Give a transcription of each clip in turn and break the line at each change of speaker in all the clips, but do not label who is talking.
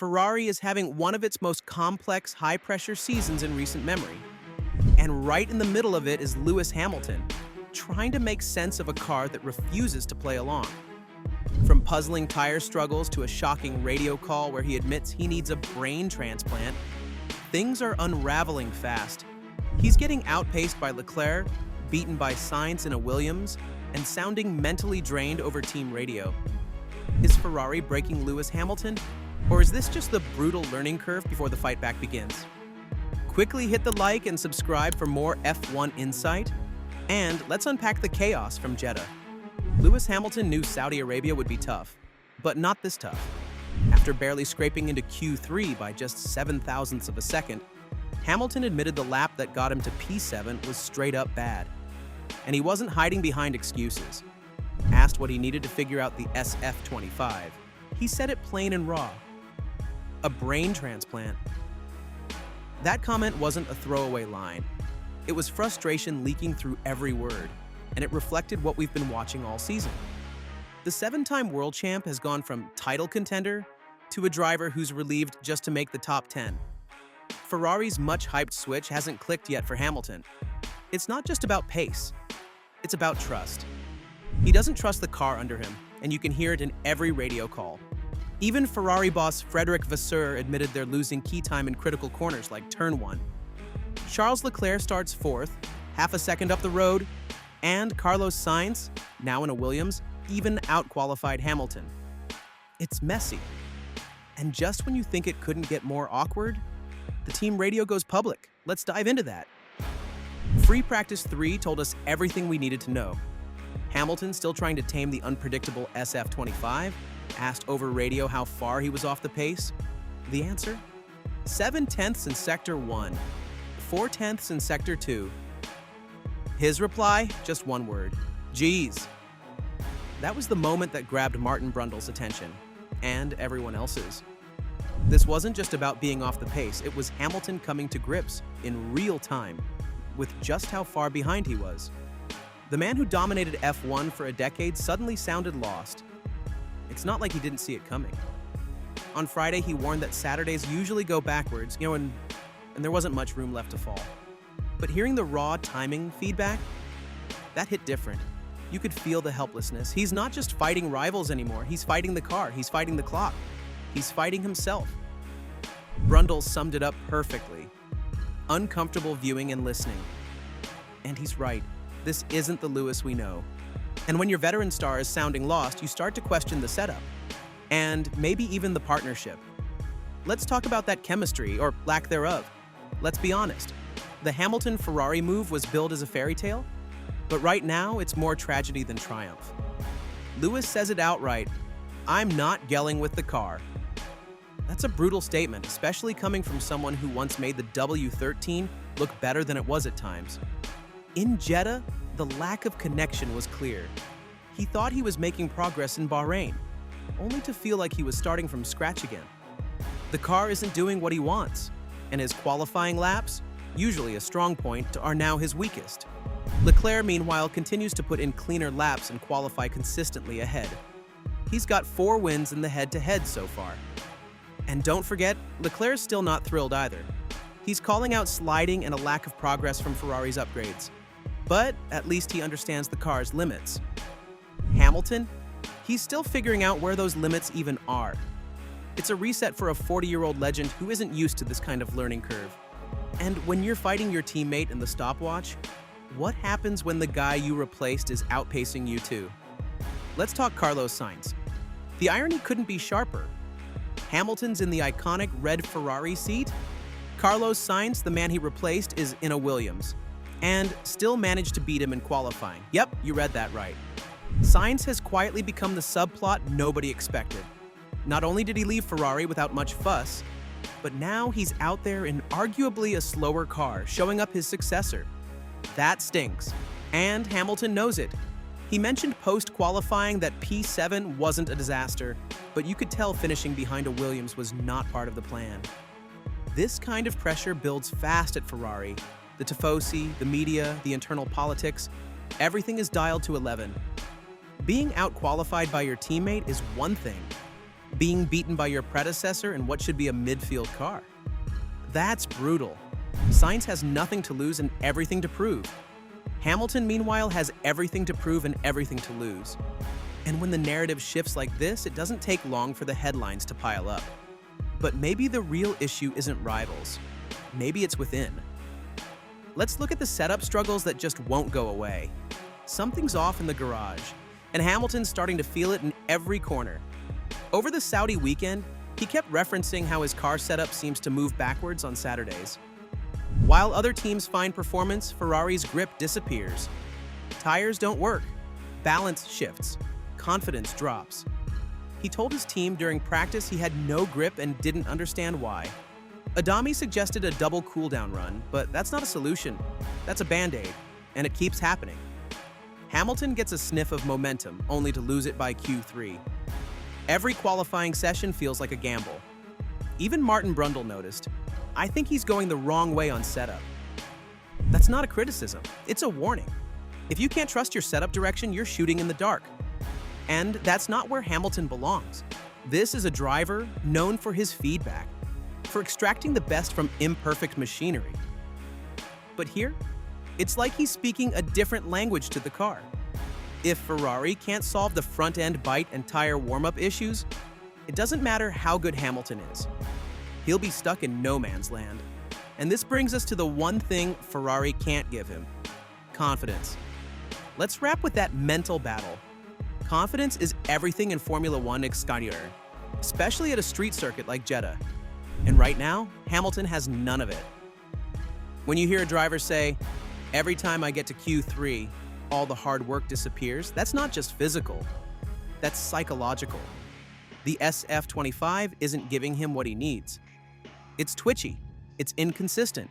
Ferrari is having one of its most complex, high-pressure seasons in recent memory. And right in the middle of it is Lewis Hamilton, trying to make sense of a car that refuses to play along. From puzzling tire struggles to a shocking radio call where he admits he needs a brain transplant, things are unraveling fast. He's getting outpaced by Leclerc, beaten by Sainz in a Williams, and sounding mentally drained over team radio. Is Ferrari breaking Lewis Hamilton? Or is this just the brutal learning curve before the fight back begins? Quickly hit the like and subscribe for more F1 insight. And let's unpack the chaos from Jeddah. Lewis Hamilton knew Saudi Arabia would be tough, but not this tough. After barely scraping into Q3 by just 7/1000ths of a second, Hamilton admitted the lap that got him to P7 was straight up bad. And he wasn't hiding behind excuses. Asked what he needed to figure out the SF25, he said it plain and raw. A brain transplant. That comment wasn't a throwaway line. It was frustration leaking through every word, and it reflected what we've been watching all season. The 7-time world champ has gone from title contender to a driver who's relieved just to make the top 10. Ferrari's much-hyped switch hasn't clicked yet for Hamilton. It's not just about pace, it's about trust. He doesn't trust the car under him, and you can hear it in every radio call. Even Ferrari boss Frédéric Vasseur admitted they're losing key time in critical corners like Turn 1. Charles Leclerc starts fourth, half a second up the road, and Carlos Sainz, now in a Williams, even out-qualified Hamilton. It's messy. And just when you think it couldn't get more awkward, the team radio goes public. Let's dive into that. Free Practice 3 told us everything we needed to know. Hamilton still trying to tame the unpredictable SF25, asked over radio how far he was off the pace. The answer? 7/10ths in Sector 1, 4/10ths in Sector 2. His reply? Just one word. Geez. That was the moment that grabbed Martin Brundle's attention, and everyone else's. This wasn't just about being off the pace, it was Hamilton coming to grips in real time with just how far behind he was. The man who dominated F1 for a decade suddenly sounded lost. It's not like he didn't see it coming. On Friday, he warned that Saturdays usually go backwards, and there wasn't much room left to fall. But hearing the raw timing feedback, that hit different. You could feel the helplessness. He's not just fighting rivals anymore. He's fighting the car. He's fighting the clock. He's fighting himself. Brundle summed it up perfectly. Uncomfortable viewing and listening. And he's right. This isn't the Lewis we know. And when your veteran star is sounding lost, you start to question the setup. And maybe even the partnership. Let's talk about that chemistry, or lack thereof. Let's be honest. The Hamilton-Ferrari move was billed as a fairy tale, but right now it's more tragedy than triumph. Lewis says it outright, "I'm not gelling with the car." That's a brutal statement, especially coming from someone who once made the W13 look better than it was at times. In Jeddah, the lack of connection was clear. He thought he was making progress in Bahrain, only to feel like he was starting from scratch again. The car isn't doing what he wants, and his qualifying laps, usually a strong point, are now his weakest. Leclerc, meanwhile, continues to put in cleaner laps and qualify consistently ahead. He's got 4 wins in the head-to-head so far. And don't forget, Leclerc's still not thrilled either. He's calling out sliding and a lack of progress from Ferrari's upgrades. But at least he understands the car's limits. Hamilton? He's still figuring out where those limits even are. It's a reset for a 40-year-old legend who isn't used to this kind of learning curve. And when you're fighting your teammate in the stopwatch, what happens when the guy you replaced is outpacing you too? Let's talk Carlos Sainz. The irony couldn't be sharper. Hamilton's in the iconic red Ferrari seat. Carlos Sainz, the man he replaced, is in a Williams, and still managed to beat him in qualifying. Yep, you read that right. Sainz has quietly become the subplot nobody expected. Not only did he leave Ferrari without much fuss, but now he's out there in arguably a slower car, showing up his successor. That stinks, and Hamilton knows it. He mentioned post-qualifying that P7 wasn't a disaster, but you could tell finishing behind a Williams was not part of the plan. This kind of pressure builds fast at Ferrari. The tifosi, the media, the internal politics, everything is dialed to 11. Being out-qualified by your teammate is one thing, being beaten by your predecessor in what should be a midfield car. That's brutal. Sainz has nothing to lose and everything to prove. Hamilton, meanwhile, has everything to prove and everything to lose. And when the narrative shifts like this, it doesn't take long for the headlines to pile up. But maybe the real issue isn't rivals. Maybe it's within. Let's look at the setup struggles that just won't go away. Something's off in the garage, and Hamilton's starting to feel it in every corner. Over the Saudi weekend, he kept referencing how his car setup seems to move backwards on Saturdays. While other teams find performance, Ferrari's grip disappears. Tires don't work, balance shifts, confidence drops. He told his team during practice he had no grip and didn't understand why. Adami suggested a double cooldown run, but that's not a solution. That's a band-aid, and it keeps happening. Hamilton gets a sniff of momentum, only to lose it by Q3. Every qualifying session feels like a gamble. Even Martin Brundle noticed, "I think he's going the wrong way on setup." That's not a criticism, it's a warning. If you can't trust your setup direction, you're shooting in the dark. And that's not where Hamilton belongs. This is a driver known for his feedback, for extracting the best from imperfect machinery. But here, it's like he's speaking a different language to the car. If Ferrari can't solve the front-end bite and tire warm-up issues, it doesn't matter how good Hamilton is. He'll be stuck in no man's land. And this brings us to the one thing Ferrari can't give him: confidence. Let's wrap with that mental battle. Confidence is everything in Formula One exterior, especially at a street circuit like Jeddah. And right now, Hamilton has none of it. When you hear a driver say, "Every time I get to Q3, all the hard work disappears," that's not just physical, that's psychological. The SF25 isn't giving him what he needs. It's twitchy, it's inconsistent,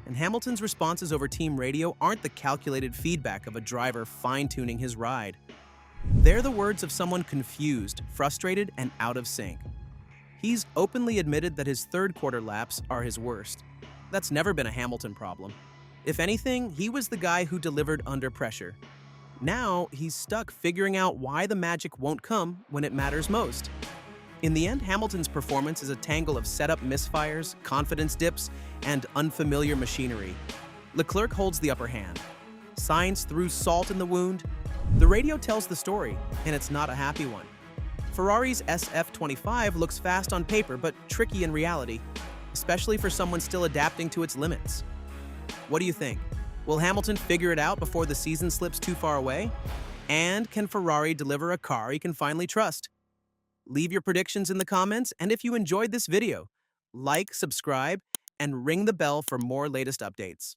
and Hamilton's responses over team radio aren't the calculated feedback of a driver fine-tuning his ride. They're the words of someone confused, frustrated, and out of sync. He's openly admitted that his third quarter laps are his worst. That's never been a Hamilton problem. If anything, he was the guy who delivered under pressure. Now, he's stuck figuring out why the magic won't come when it matters most. In the end, Hamilton's performance is a tangle of setup misfires, confidence dips, and unfamiliar machinery. Leclerc holds the upper hand. Sainz threw salt in the wound. The radio tells the story, and it's not a happy one. Ferrari's SF25 looks fast on paper, but tricky in reality, especially for someone still adapting to its limits. What do you think? Will Hamilton figure it out before the season slips too far away? And can Ferrari deliver a car he can finally trust? Leave your predictions in the comments, and if you enjoyed this video, like, subscribe, and ring the bell for more latest updates.